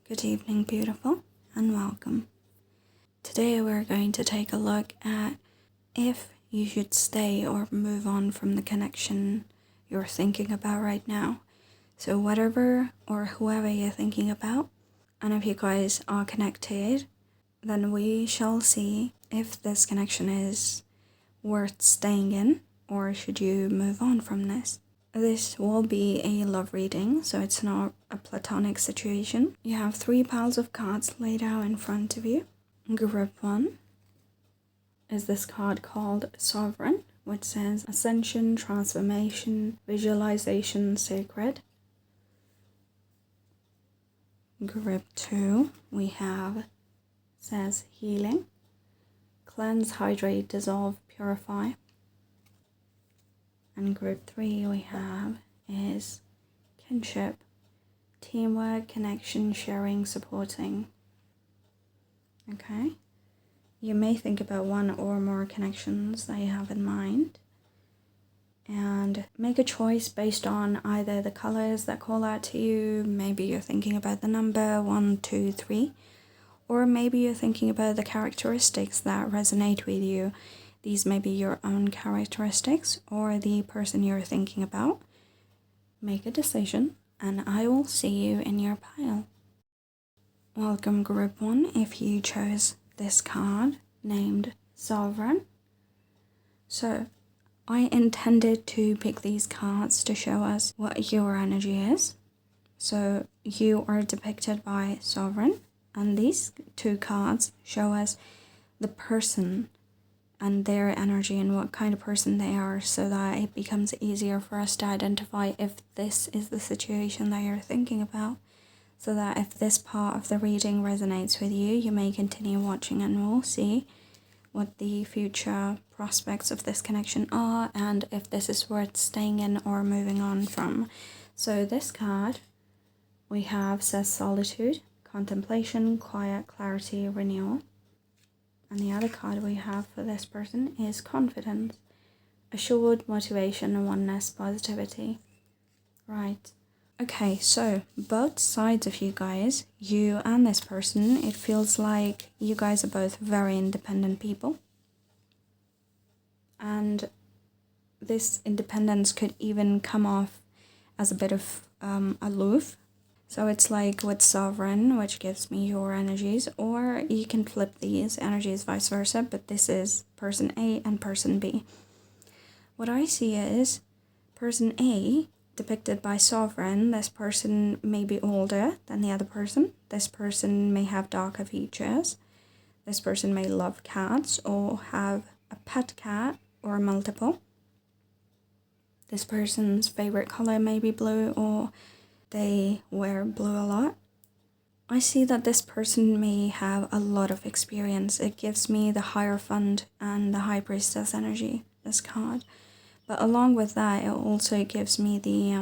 Good evening, beautiful, and welcome. Today we're going to take a look at if you should stay or move on from the connection you're thinking about right now. So whatever or whoever you're thinking about, and if you guys are connected, then we shall see if this connection is worth staying in or should you move on from this. This will be a love reading, so it's not a platonic situation. You have 3 piles of cards laid out in front of you. Group 1 is this card called Sovereign, which says Ascension, Transformation, Visualization, Sacred. Group 2 we have says Healing, Cleanse, Hydrate, Dissolve, Purify. And group 3 we have is Kinship, Teamwork, Connection, Sharing, Supporting. Okay, you may think about one or more connections that you have in mind and make a choice based on either the colors that call out to you, maybe you're thinking about the number 1, 2, 3, or maybe you're thinking about the characteristics that resonate with you. These may be your own characteristics or the person you're thinking about. Make a decision and I will see you in your pile. Welcome group 1 if you chose this card named Sovereign. So I intended to pick these cards to show us what your energy is. So you are depicted by Sovereign, and these 2 cards show us the person and their energy and what kind of person they are, so that it becomes easier for us to identify if this is the situation that you're thinking about, so that if this part of the reading resonates with you, you may continue watching and we'll see what the future prospects of this connection are and if this is worth staying in or moving on from. So this card we have says Solitude, Contemplation, Quiet, Clarity, Renewal. And the other card we have for this person is Confidence, Assured, Motivation, Oneness, Positivity. Right. Okay, so both sides of you guys, you and this person, it feels like you guys are both very independent people. And this independence could even come off as a bit of aloof. So it's like with Sovereign, which gives me your energies, or you can flip these energies vice versa, but this is person A and person B. What I see is person A, depicted by Sovereign, this person may be older than the other person. This person may have darker features. This person may love cats or have a pet cat or multiple. This person's favorite color may be blue or they wear blue a lot. I see that this person may have a lot of experience. It gives me the Hierophant and the High Priestess energy, this card. But along with that, it also gives me the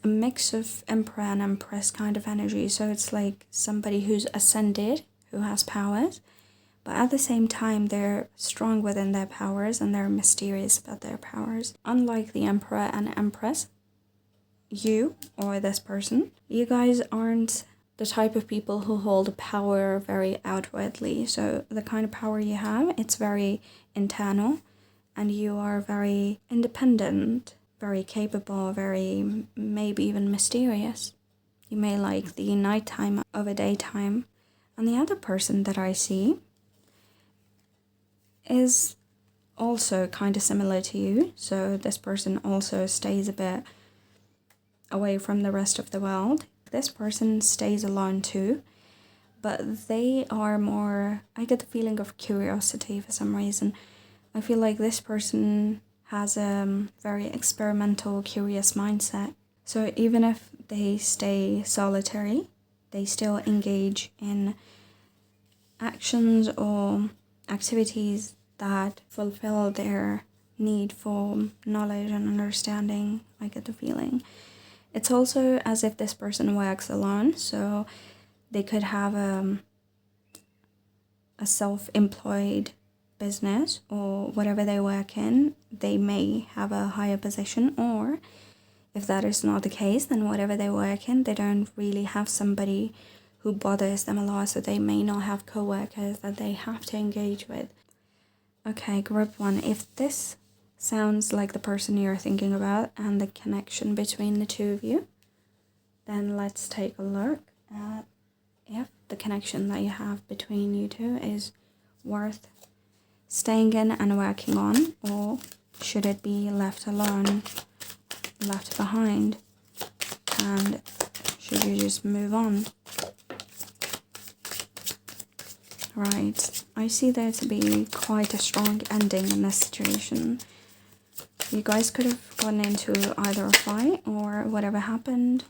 a mix of Emperor and Empress kind of energy. So it's like somebody who's ascended, who has powers, but at the same time, they're strong within their powers and they're mysterious about their powers. Unlike the Emperor and Empress, you or this person, you guys aren't the type of people who hold power very outwardly. So the kind of power you have, it's very internal, and you are very independent, very capable, very maybe even mysterious. You may like the nighttime over daytime. And the other person that I see is also kind of similar to you. So this person also stays a bit away from the rest of the world. This person stays alone too, but they are more, I get the feeling of curiosity for some reason. I feel like this person has a very experimental, curious mindset. So even if they stay solitary, they still engage in actions or activities that fulfill their need for knowledge and understanding. I get the feeling. It's also as if this person works alone, so they could have a self-employed business or whatever they work in. They may have a higher position, or If that is not the case, then whatever they work in, they don't really have somebody who bothers them a lot, so they may not have co-workers that they have to engage with. Okay, group 1, if this sounds like the person you're thinking about and the connection between the two of you, then let's take a look at if the connection that you have between you two is worth staying in and working on, or should it be left alone, left behind, and should you just move on? Right, I see there to be quite a strong ending in this situation. You guys could have gotten into either a fight or whatever happened,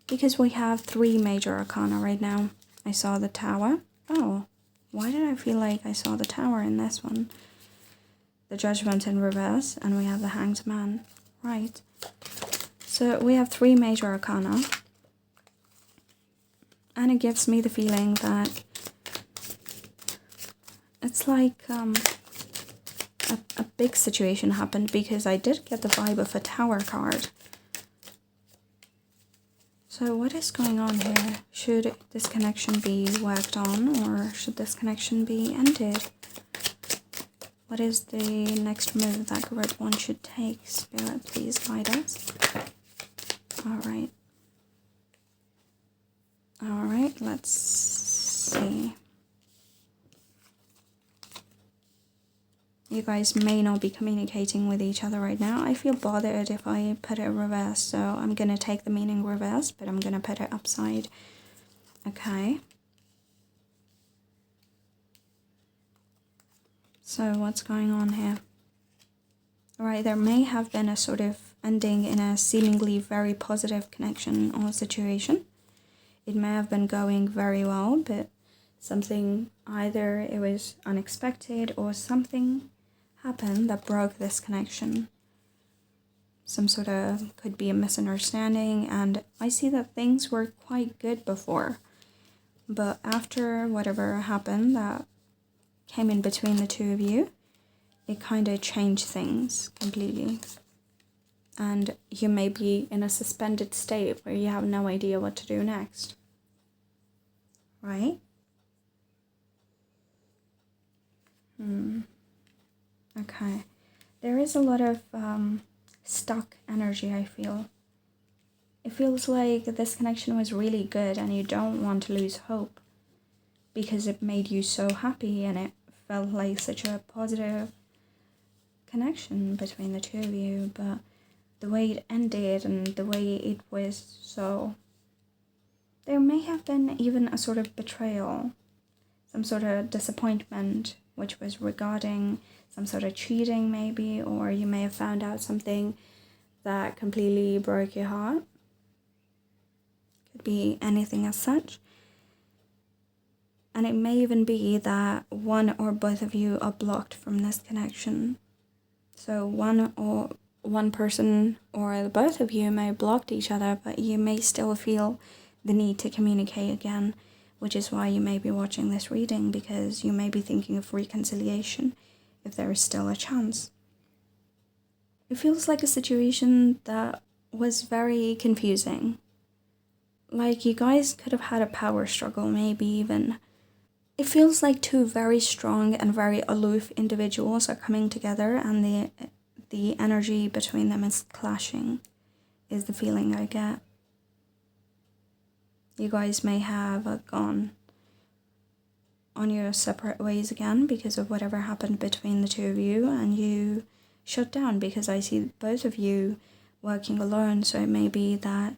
because we have 3 major arcana right now. I saw the Tower. Oh, why did I feel like I saw the Tower in this one? The Judgment in reverse, and we have the Hanged Man. Right. So we have 3 major arcana, and it gives me the feeling that it's like a big situation happened, because I did get the vibe of a Tower card. So what is going on here? Should this connection be worked on, or should this connection be ended? What is the next move that group 1 should take? Spirit, please guide us. Alright. Alright, let's see. You guys may not be communicating with each other right now. I feel bothered if I put it reverse, so I'm going to take the meaning reverse, but I'm going to put it upside. Okay. So what's going on here? Alright, there may have been a sort of ending in a seemingly very positive connection or situation. It may have been going very well, but something, either it was unexpected or something happened that broke this connection. Some sort of, could be a misunderstanding, and I see that things were quite good before, but after whatever happened that came in between the two of you, it kind of changed things completely, and you may be in a suspended state where you have no idea what to do next, right? Okay, there is a lot of stuck energy, I feel. It feels like this connection was really good and you don't want to lose hope, because it made you so happy and it felt like such a positive connection between the two of you, but the way it ended and the way it was, so there may have been even a sort of betrayal, some sort of disappointment, which was regarding some sort of cheating maybe, or you may have found out something that completely broke your heart. Could be anything as such. And it may even be that one or both of you are blocked from this connection. So one person or both of you may have blocked each other, but you may still feel the need to communicate again, which is why you may be watching this reading, because you may be thinking of reconciliation if there is still a chance. It feels like a situation that was very confusing. Like you guys could have had a power struggle, maybe even. It feels like 2 very strong and very aloof individuals are coming together, and the energy between them is clashing, is the feeling I get. You guys may have gone on your separate ways again because of whatever happened between the two of you, and you shut down, because I see both of you working alone, so it may be that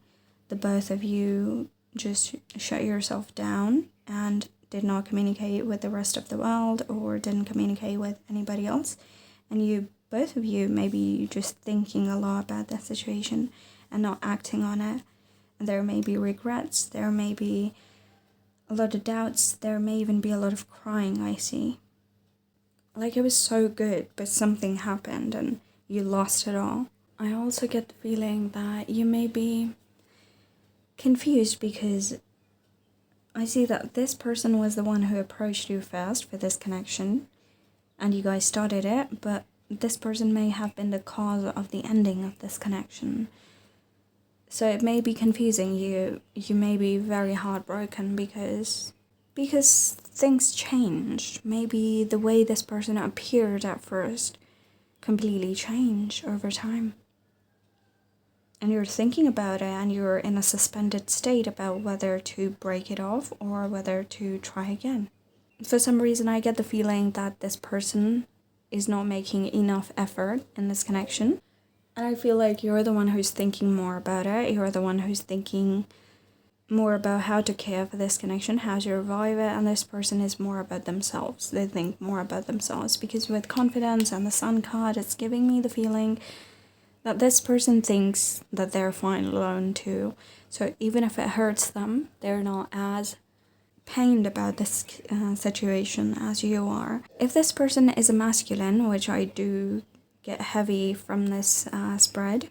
the both of you just shut yourself down and did not communicate with the rest of the world, or didn't communicate with anybody else, and both of you maybe just thinking a lot about that situation and not acting on it. And there may be regrets, there may be a lot of doubts, there may even be a lot of crying, I see. Like it was so good, but something happened and you lost it all. I also get the feeling that you may be confused, because I see that this person was the one who approached you first for this connection, and you guys started it, but this person may have been the cause of the ending of this connection. So it may be confusing. You may be very heartbroken because things changed. Maybe the way this person appeared at first completely changed over time. And you're thinking about it, and you're in a suspended state about whether to break it off or whether to try again. For some reason, I get the feeling that this person is not making enough effort in this connection. And I feel like you're the one who's thinking more about it. You're the one who's thinking more about how to care for this connection, how to revive it, and this person is more about themselves. They think more about themselves, because with confidence and the Sun card, it's giving me the feeling that this person thinks that they're fine alone too. So even if it hurts them, they're not as pained about this situation as you are. If this person is a masculine, which I do get heavy from this spread,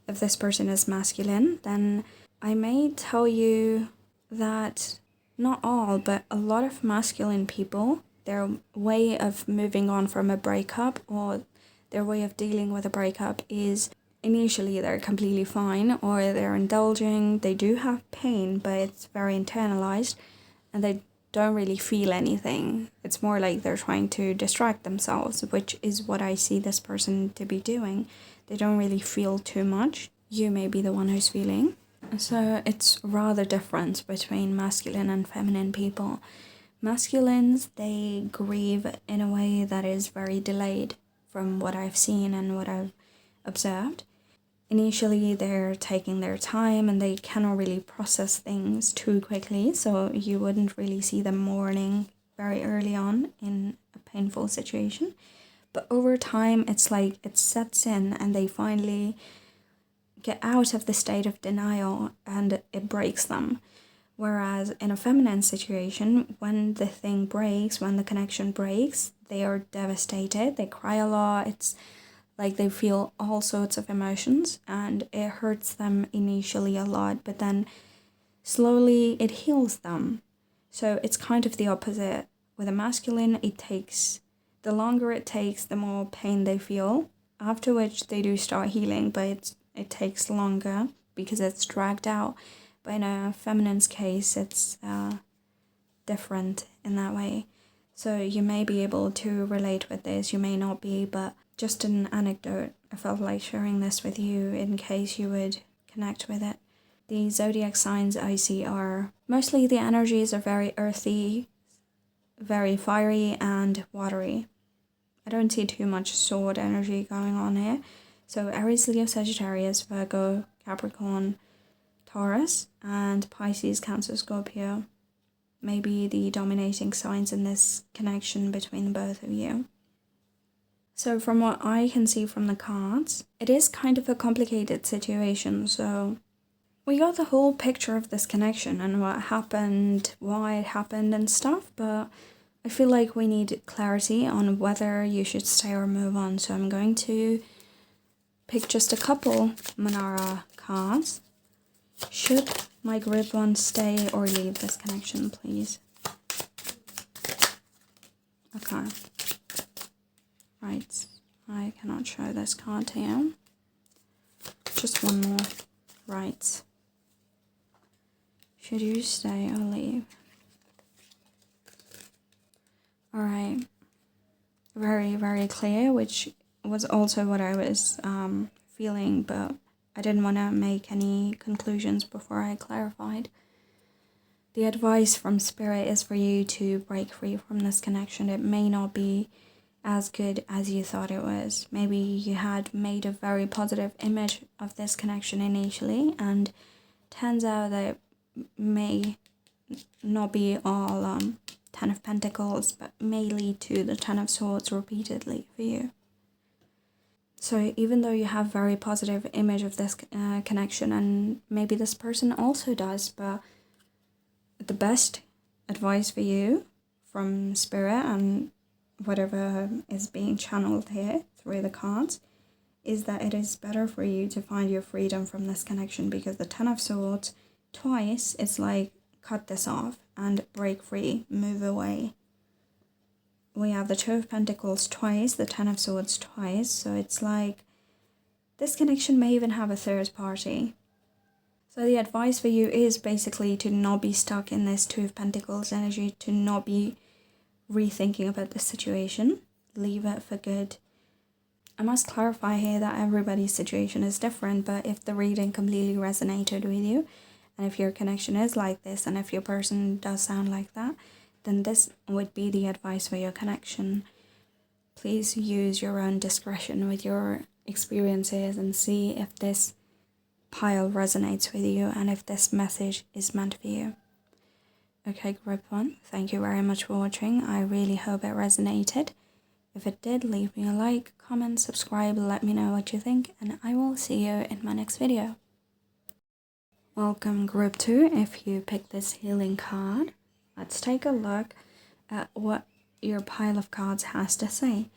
if this person is masculine, then I may tell you that not all, but a lot of masculine people, their way of moving on from a breakup or their way of dealing with a breakup is initially they're completely fine, or they're indulging, they do have pain, but it's very internalized and they don't really feel anything. It's more like they're trying to distract themselves, which is what I see this person to be doing. They don't really feel too much. You may be the one who's feeling. So it's rather different between masculine and feminine people. Masculines, they grieve in a way that is very delayed from what I've seen and what I've observed. Initially, they're taking their time and they cannot really process things too quickly, so you wouldn't really see them mourning very early on in a painful situation. But over time, it's like it sets in and they finally get out of the state of denial and it breaks them. Whereas in a feminine situation, when the thing breaks, when the connection breaks, they are devastated, they cry a lot, it's like they feel all sorts of emotions and it hurts them initially a lot, but then slowly it heals them. So it's kind of the opposite. With a masculine, the longer it takes, the more pain they feel, after which they do start healing, but it takes longer because it's dragged out. But in a feminine's case, it's different in that way. So you may be able to relate with this, you may not be, but just an anecdote. I felt like sharing this with you in case you would connect with it. The zodiac signs I see are mostly the energies are very earthy, very fiery and watery. I don't see too much sword energy going on here. So Aries, Leo, Sagittarius, Virgo, Capricorn, Taurus, and Pisces, Cancer, Scorpio may be the dominating signs in this connection between the both of you. So from what I can see from the cards, it is kind of a complicated situation. So we got the whole picture of this connection and what happened, why it happened and stuff, but I feel like we need clarity on whether you should stay or move on. So I'm going to pick just a couple Manara cards. Should my group one stay or leave this connection, please? Okay. Right. I cannot show this card to you. Just one more. Right. Should you stay or leave? Alright. Very, very clear, which was also what I was feeling, but I didn't want to make any conclusions before I clarified. The advice from Spirit is for you to break free from this connection. It may not be as good as you thought it was. Maybe you had made a very positive image of this connection initially, and turns out that it may not be all Ten of Pentacles, but may lead to the Ten of Swords repeatedly for you. So even though you have very positive image of this connection, and maybe this person also does, but the best advice for you from Spirit and whatever is being channeled here through the cards is that it is better for you to find your freedom from this connection, because the Ten of Swords twice, it's like cut this off and break free, move away. We have the Two of Pentacles twice, the Ten of Swords twice, so it's like this connection may even have a third party. So the advice for you is basically to not be stuck in this Two of Pentacles energy, to not be rethinking about the situation. Leave it for good. I must clarify here that everybody's situation is different, but if the reading completely resonated with you, and if your connection is like this, and if your person does sound like that, then this would be the advice for your connection. Please use your own discretion with your experiences and see if this pile resonates with you and if this message is meant for you. Okay, group 1, thank you very much for watching. I really hope it resonated. If it did, leave me a like, comment, subscribe, let me know what you think, and I will see you in my next video. Welcome group 2. If you picked this healing card, let's take a look at what your pile of cards has to say.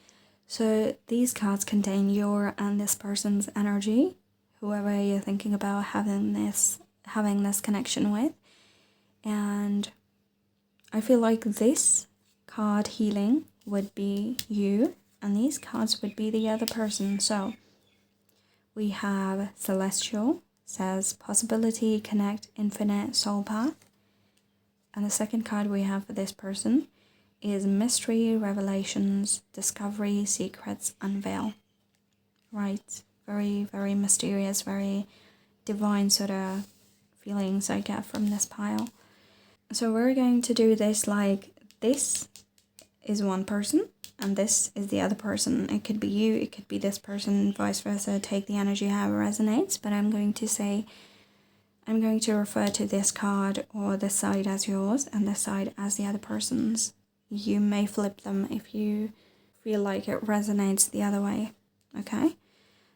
So these cards contain your and this person's energy, whoever you're thinking about having this connection with. And I feel like this card healing would be you, and these cards would be the other person. So we have Celestial, says possibility, connect, infinite, soul path. And the second card we have for this person is mystery, revelations, discovery, secrets, unveil. Right, very, very mysterious, very divine sort of feelings I get from this pile. So we're going to do this like this is one person and this is the other person. It could be you, it could be this person, vice versa. Take the energy however resonates, but I'm going to refer to this card or this side as yours and this side as the other person's. You may flip them if you feel like it resonates the other way, okay?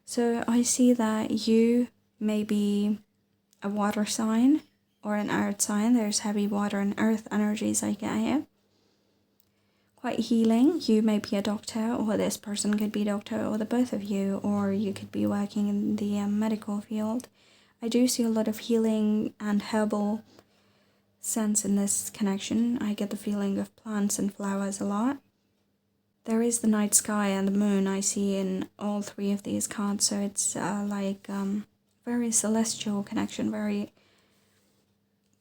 So I see that you may be a water sign or an earth sign. There's heavy water and earth energies I get here. Quite healing. You may be a doctor, or this person could be a doctor, or the both of you, or you could be working in the medical field. I do see a lot of healing and herbal sense in this connection. I get the feeling of plants and flowers a lot. There is the night sky and the moon I see in all three of these cards, so it's very celestial connection, very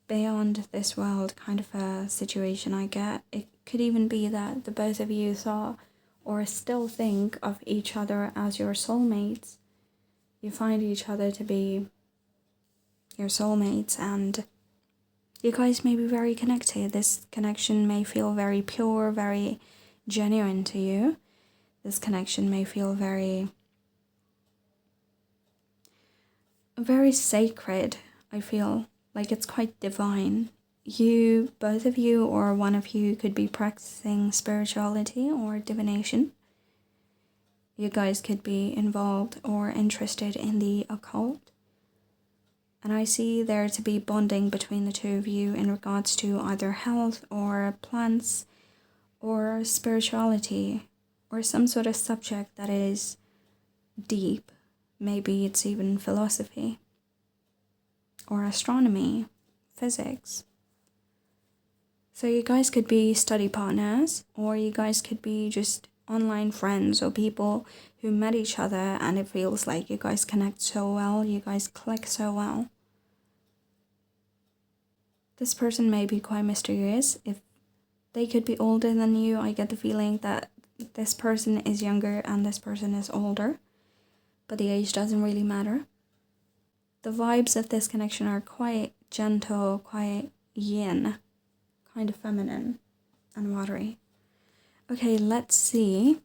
beyond this world kind of a situation I get. It could even be that the both of you saw or still think of each other as your soulmates. You find each other to be your soulmates and you guys may be very connected. This connection may feel very pure, very genuine to you. This connection may feel very sacred. I feel like it's quite divine. You, both of you or one of you could be practicing spirituality or divination. You guys could be involved or interested in the occult. And I see there to be bonding between the two of you in regards to either health or plants or spirituality or some sort of subject that is deep. Maybe it's even philosophy or astronomy, physics. So you guys could be study partners, or you guys could be just online friends or people who met each other and it feels like you guys connect so well, you guys click so well. This person may be quite mysterious. If they could be older than you, I get the feeling that this person is younger and this person is older, but the age doesn't really matter. The vibes of this connection are quite gentle, quite yin, kind of feminine and watery. Okay, let's see,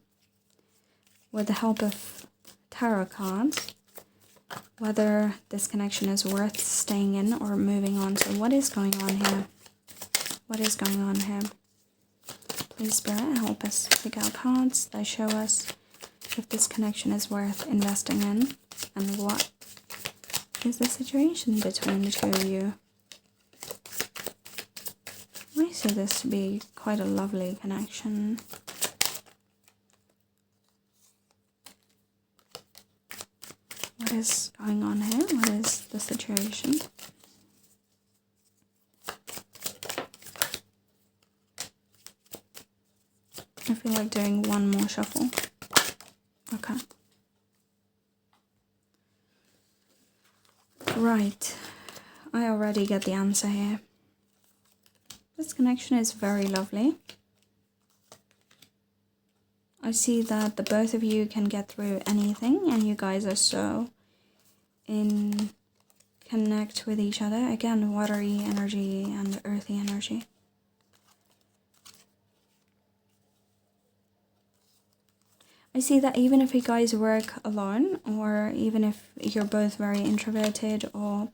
with the help of tarot cards, whether this connection is worth staying in or moving on. So what is going on here? What is going on here? Please, Spirit, help us pick out cards that show us if this connection is worth investing in and what is the situation between the two of you. I see this to be quite a lovely connection. What is going on here? What is the situation? I feel like doing one more shuffle. Okay. Right. I already get the answer here. This connection is very lovely. I see that the both of you can get through anything, and you guys are so connect with each other. Again, watery energy and earthy energy. I see that even if you guys work alone, or even if you're both very introverted or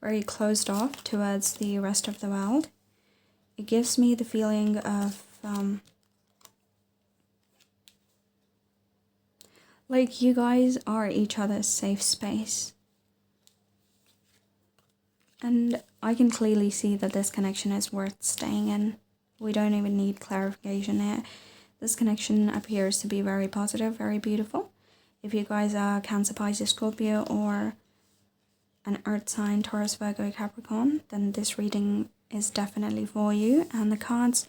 very closed off towards the rest of the world, it gives me the feeling of like you guys are each other's safe space. And I can clearly see that this connection is worth staying in. We don't even need clarification here. This connection appears to be very positive, very beautiful. If you guys are Cancer, Pisces, Scorpio, or an Earth sign, Taurus, Virgo, Capricorn, then this reading is definitely for you. And the cards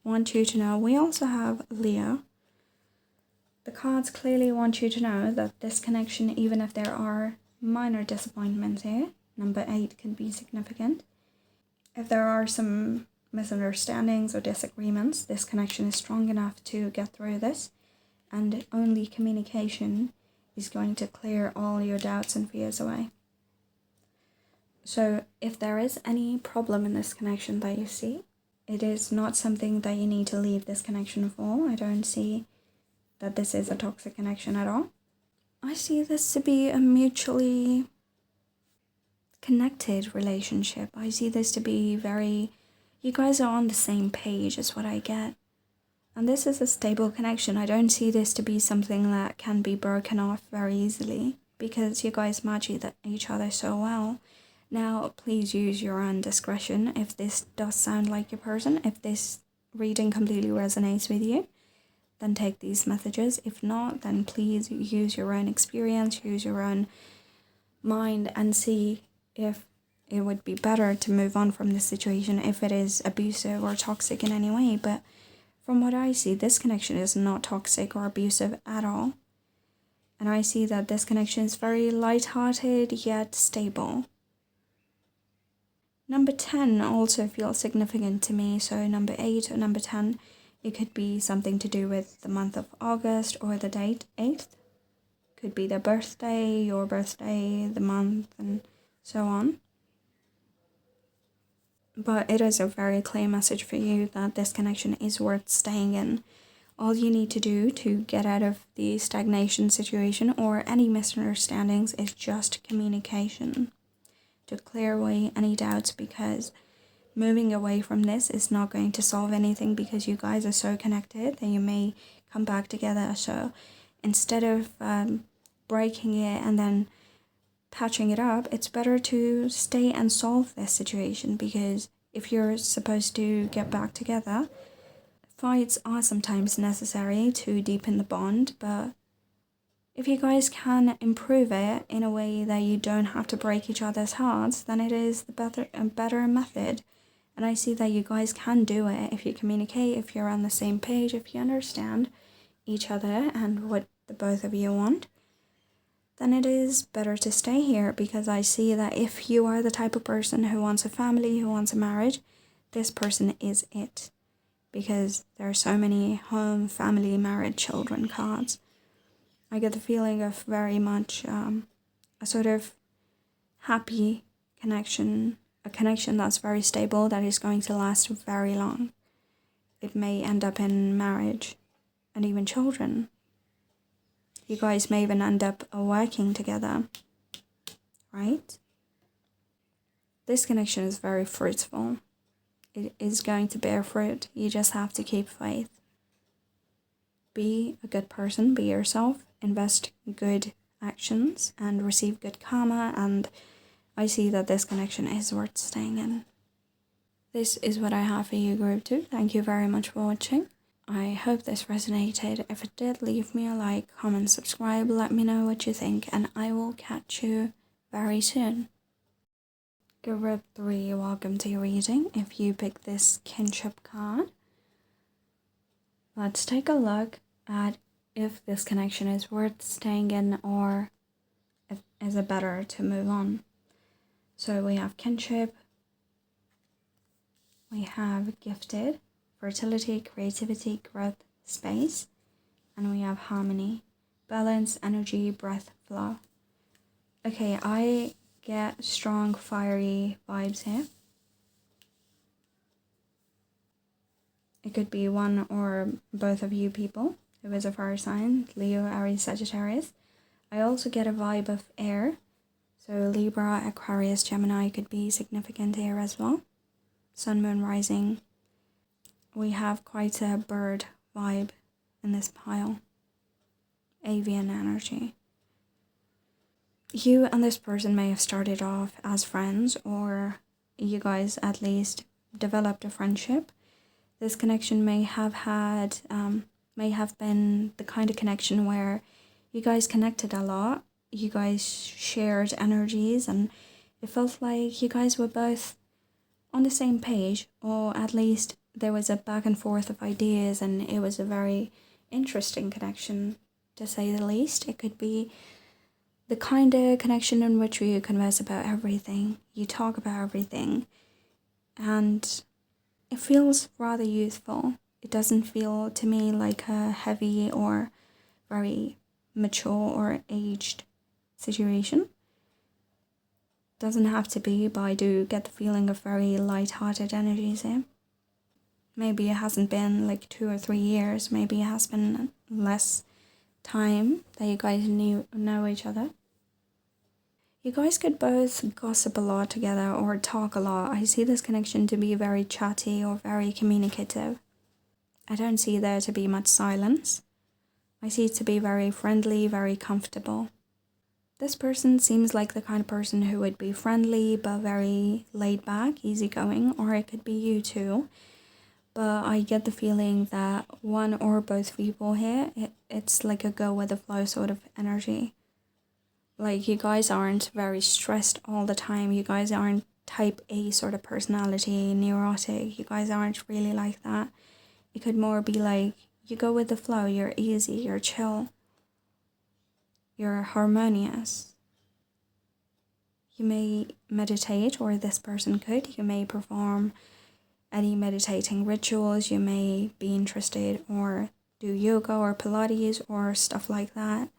want you to know. We also have Leo. The cards clearly want you to know that this connection, even if there are minor disappointments here, number 8 can be significant. If there are some misunderstandings or disagreements, this connection is strong enough to get through this, and only communication is going to clear all your doubts and fears away. So if there is any problem in this connection that you see, it is not something that you need to leave this connection for. I don't see that this is a toxic connection at all. I see this to be a mutually connected relationship. I see this to be very, you guys are on the same page is what I get. And this is a stable connection. I don't see this to be something that can be broken off very easily, because you guys match each other so well. Now, please use your own discretion if this does sound like your person. If this reading completely resonates with you, then take these messages. If not, then please use your own experience, use your own mind, and see if it would be better to move on from this situation if it is abusive or toxic in any way. But from what I see, this connection is not toxic or abusive at all. And I see that this connection is very light-hearted yet stable. Number 10 also feels significant to me. So number 8 or number 10, it could be something to do with the month of August or the date 8th. Could be their birthday, your birthday, the month, and so on. But it is a very clear message for you that this connection is worth staying in. All you need to do to get out of the stagnation situation or any misunderstandings is just communication, to clear away any doubts, because moving away from this is not going to solve anything, because you guys are so connected that you may come back together. So instead of breaking it and then patching it up, it's better to stay and solve this situation, because if you're supposed to get back together, fights are sometimes necessary to deepen the bond. But if you guys can improve it in a way that you don't have to break each other's hearts, then it is a better method. And I see that you guys can do it if you communicate, if you're on the same page, if you understand each other and what the both of you want. Then it is better to stay here, because I see that if you are the type of person who wants a family, who wants a marriage, this person is it. Because there are so many home, family, married, children cards. I get the feeling of very much a sort of happy connection, a connection that's very stable, that is going to last very long. It may end up in marriage and even children. You guys may even end up working together, right? This connection is very fruitful. It is going to bear fruit. You just have to keep faith. Be a good person, be yourself, invest good actions, and receive good karma, and I see that this connection is worth staying in. This is what I have for you, Group 2. Thank you very much for watching. I hope this resonated. If it did, leave me a like, comment, subscribe, let me know what you think, and I will catch you very soon. Group 3, welcome to your reading. If you pick this kinship card, let's take a look at if this connection is worth staying in, or if is it better to move on. So we have kinship, we have gifted, fertility, creativity, growth, space, and we have harmony, balance, energy, breath, flow. Okay, I get strong, fiery vibes here. It could be one or both of you people who is a fire sign, Leo, Aries, Sagittarius. I also get a vibe of air. So Libra, Aquarius, Gemini could be significant here as well. Sun, Moon, Rising. We have quite a bird vibe in this pile. Avian energy. You and this person may have started off as friends, or you guys at least developed a friendship. This connection may have been the kind of connection where you guys connected a lot. You guys shared energies, and it felt like you guys were both on the same page, or at least there was a back and forth of ideas, and it was a very interesting connection, to say the least. It could be the kind of connection in which you converse about everything, you talk about everything, and it feels rather youthful. It doesn't feel to me like a heavy or very mature or aged situation. Doesn't have to be, but I do get the feeling of very light-hearted energies here. Maybe it hasn't been like 2 or 3 years. Maybe it has been less time that you guys know each other. You guys could both gossip a lot together or talk a lot. I see this connection to be very chatty or very communicative. I don't see there to be much silence. I see it to be very friendly, very comfortable. This person seems like the kind of person who would be friendly but very laid back, easygoing, or it could be you too. But I get the feeling that one or both people here, it's like a go with the flow sort of energy. Like, you guys aren't very stressed all the time. You guys aren't type A sort of personality, neurotic. You guys aren't really like that. It could more be like, you go with the flow, you're easy, you're chill, you're harmonious. You may meditate, or this person could. You may perform any meditating rituals. You may be interested or do yoga or Pilates or stuff like that.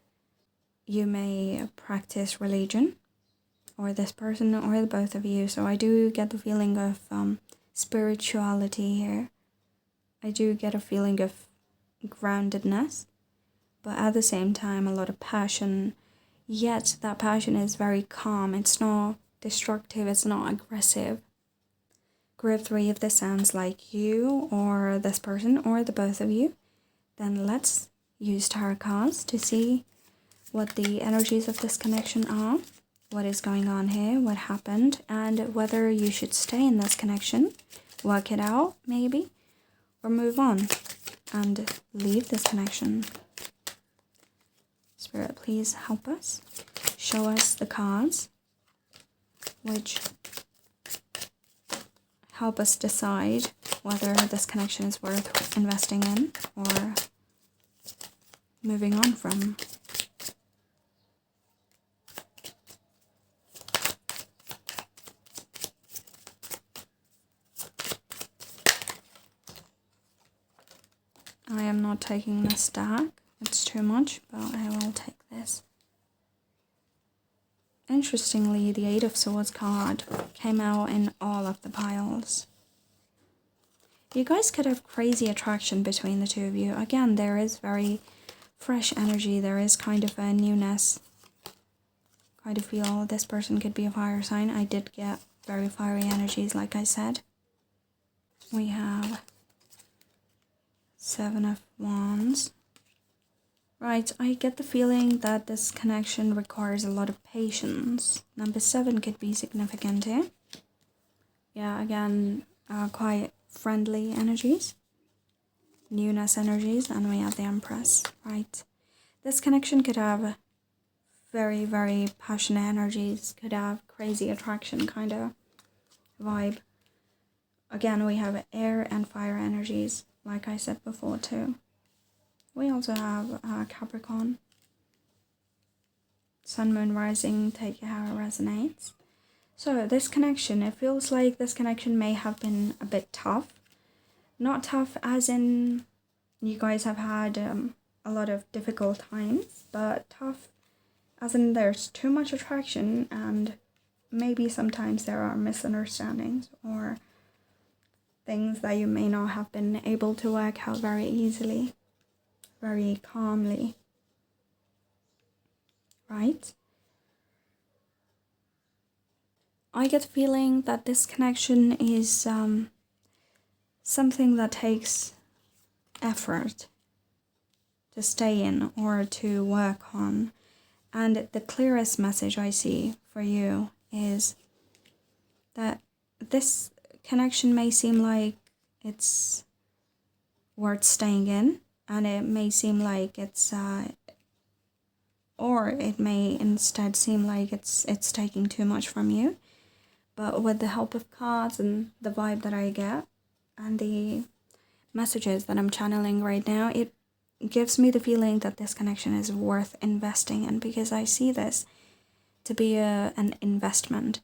You may practice religion, or this person, or the both of you. So I do get the feeling of spirituality here. I do get a feeling of groundedness, but at the same time a lot of passion. Yet that passion is very calm. It's not destructive, it's not aggressive. Group 3, if this sounds like you or this person or the both of you, then let's use tarot cards to see what the energies of this connection are, what is going on here, what happened, and whether you should stay in this connection, work it out maybe, or move on and leave this connection. Spirit, please help us. Show us the cards which help us decide whether this connection is worth investing in or moving on from. I am not taking this stack. It's too much, but I will take this. Interestingly, the 8 of Swords card came out in all of the piles. You guys could have crazy attraction between the two of you. Again, there is very fresh energy. There is kind of a newness. Kind of feel this person could be a fire sign. I did get very fiery energies, like I said. We have 7 of Wands. Right, I get the feeling that this connection requires a lot of patience. Number 7 could be significant here. Yeah, again, quite friendly energies. Newness energies, and we have the Empress. Right, this connection could have very, very passionate energies. Could have crazy attraction kind of vibe. Again, we have air and fire energies, like I said before too. We also have Capricorn. Sun, Moon, Rising, take it how it resonates. So this connection, it feels like this connection may have been a bit tough. Not tough as in you guys have had a lot of difficult times, but tough as in there's too much attraction and maybe sometimes there are misunderstandings or things that you may not have been able to work out very easily, very calmly, right? I get the feeling that this connection is something that takes effort to stay in or to work on. And the clearest message I see for you is that this connection may seem like it's worth staying in, and it may seem like it's or it may instead seem like it's taking too much from you. But with the help of cards and the vibe that I get and the messages that I'm channeling right now, it gives me the feeling that this connection is worth investing in, because I see this to be an investment.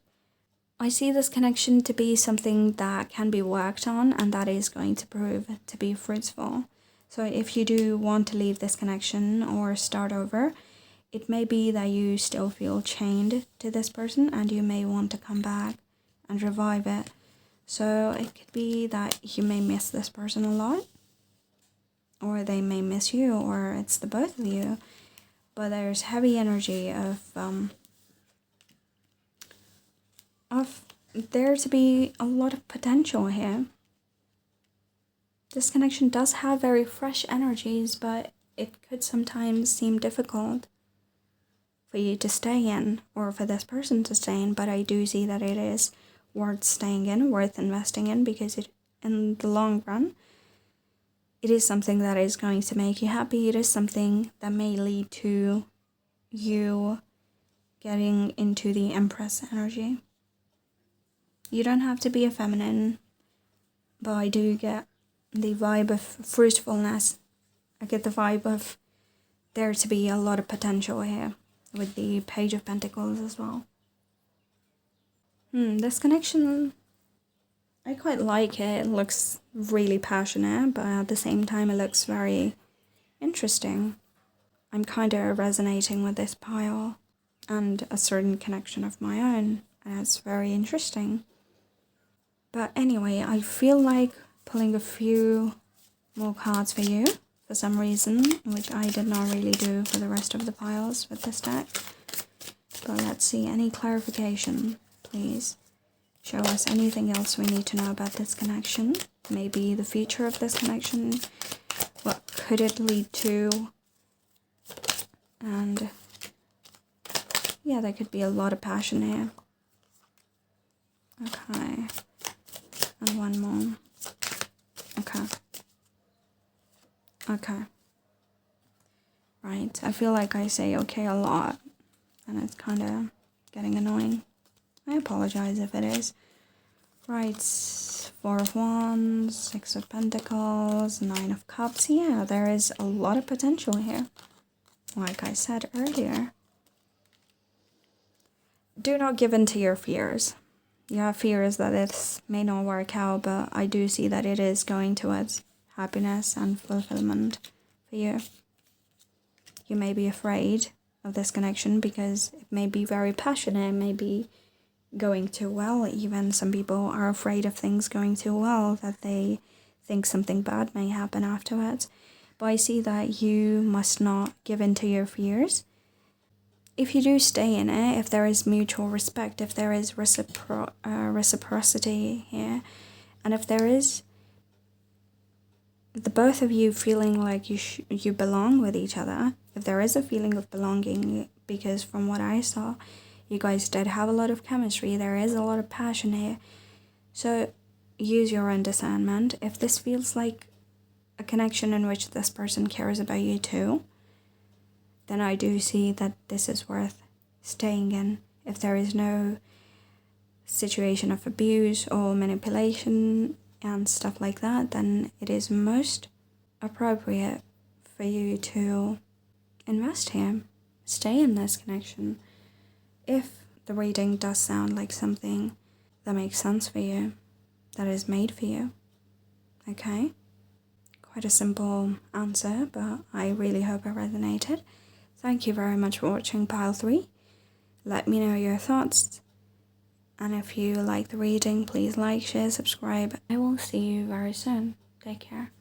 I see this connection to be something that can be worked on and that is going to prove to be fruitful. So if you do want to leave this connection or start over, it may be that you still feel chained to this person and you may want to come back and revive it. So it could be that you may miss this person a lot, or they may miss you, or it's the both of you. But there's heavy energy of there to be a lot of potential here. This connection does have very fresh energies, but it could sometimes seem difficult for you to stay in, or for this person to stay in, but I do see that it is worth staying in, worth investing in, because it, in the long run, it is something that is going to make you happy. It is something that may lead to you getting into the Empress energy. You don't have to be a feminine, but I do get the vibe of fruitfulness. I get the vibe of there to be a lot of potential here, with the Page of Pentacles as well. This connection, I quite like it. It looks really passionate, but at the same time it looks very interesting. I'm kind of resonating with this pile and a certain connection of my own, and it's very interesting. But anyway, I feel like pulling a few more cards for you for some reason, which I did not really do for the rest of the piles with this deck. But let's see, any clarification, please. Show us anything else we need to know about this connection. Maybe the future of this connection. What could it lead to? And yeah, there could be a lot of passion here. Okay. And one more. Okay. Okay. Right. I feel like I say okay a lot, and it's kind of getting annoying. I apologize if it is. Right. 4 of Wands, 6 of Pentacles, 9 of Cups. Yeah, there is a lot of potential here. Like I said earlier. Do not give in to your fears. You have fears that this may not work out, but I do see that it is going towards happiness and fulfillment for you. You may be afraid of this connection because it may be very passionate, it may be going too well. Even some people are afraid of things going too well, that they think something bad may happen afterwards. But I see that you must not give in to your fears. If you do stay in it, if there is mutual respect, if there is reciprocity here, and if there is the both of you feeling like you belong with each other, if there is a feeling of belonging, because from what I saw, you guys did have a lot of chemistry, there is a lot of passion here. So use your own discernment. If this feels like a connection in which this person cares about you too, then I do see that this is worth staying in. If there is no situation of abuse or manipulation and stuff like that, then it is most appropriate for you to invest here. Stay in this connection. If the reading does sound like something that makes sense for you, that is made for you. Okay? Quite a simple answer, but I really hope it resonated. Thank you very much for watching Pile 3. Let me know your thoughts. And if you like the reading, please like, share, subscribe. I will see you very soon. Take care.